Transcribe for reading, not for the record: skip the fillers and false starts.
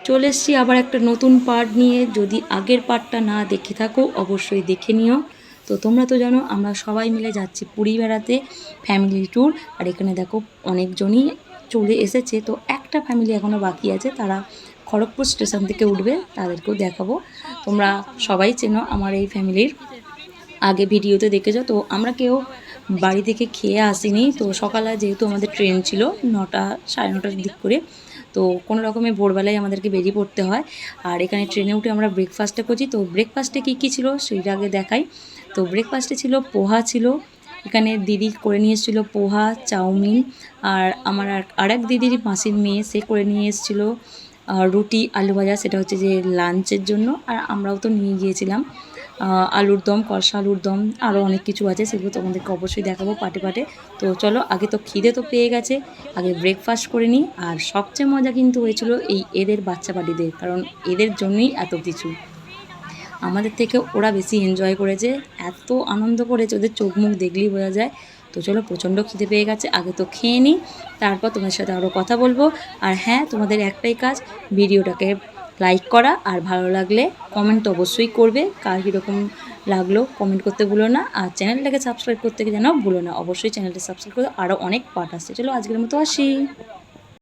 চলে এসেছি আবার একটা নতুন পার্ট নিয়ে। যদি আগের পার্টটা না দেখে থাকো অবশ্যই দেখে নিও। তো তোমরা তো জানো আমরা সবাই মিলে যাচ্ছি পুরী বেড়াতে, ফ্যামিলি ট্যুর। আর এখানে দেখো অনেকজনই চলে এসেছে, তো একটা ফ্যামিলি এখনও বাকি আছে, তারা খড়গপুর স্টেশন থেকে উঠবে, তাদেরকেও দেখাবো। তোমরা সবাই চেনো আমার এই ফ্যামিলির, আগে ভিডিওতে দেখেছো। তো আমরা কেউ বাড়ি থেকে খেয়ে আসিনি, তো সকালে যেহেতু আমাদের ট্রেন ছিল 9টা 9:30টার দিক করে, তো কোনো রকমে ভোরবেলায় আমাদেরকে বেরিয়ে পড়তে হয়। আর এখানে ট্রেনে উঠে আমরা ব্রেকফাস্টটা করছি। তো ব্রেকফাস্টে কী কী ছিল সেইটা আগে দেখাই। তো ব্রেকফাস্টে ছিল পোহা ছিল, এখানে দিদি করে নিয়ে এসেছিলো পোহা, চাউমিন। আর আমার আর এক দিদির মাসির মেয়ে, সে করে নিয়ে এসেছিলো রুটি আলু ভাজা, সেটা হচ্ছে যে লাঞ্চের জন্য। আর আমরাও তো নিয়ে গিয়েছিলাম আলুর দম, কষা আলুর দম, আরও অনেক কিছু আছে, সেগুলো তোমাদেরকে অবশ্যই দেখাবো পাটে পাটে। তো চলো, আগে তো খিদে তো পেয়ে গেছে, আগে ব্রেকফাস্ট করে নিই। আর সবচেয়ে মজা কিন্তু হয়েছিল এদের বাচ্চা পার্টিদের, কারণ এদের জন্যই এত কিছু। আমাদের থেকে ওরা বেশি এনজয় করেছে, এত আনন্দ করেছে, ওদের চোখ মুখ দেখলেই বোঝা যায়। তো চলো, প্রচণ্ড খিদে পেয়ে গেছে, আগে তো খেয়ে নিই, তারপর তোমাদের সাথে আরও কথা বলবো। আর হ্যাঁ, তোমাদের একটাই কাজ, ভিডিওটাকে লাইক করা, আর ভালো লাগলে কমেন্ট অবশ্যই করবে, কার কীরকম লাগলো কমেন্ট করতে ভুলো না। আর চ্যানেলটাকে সাবস্ক্রাইব করতে যেন ভুলো না, অবশ্যই চ্যানেলটা সাবস্ক্রাইব করে। আরও অনেক পার্ট আসছে। চলো আজকের মতো আসি।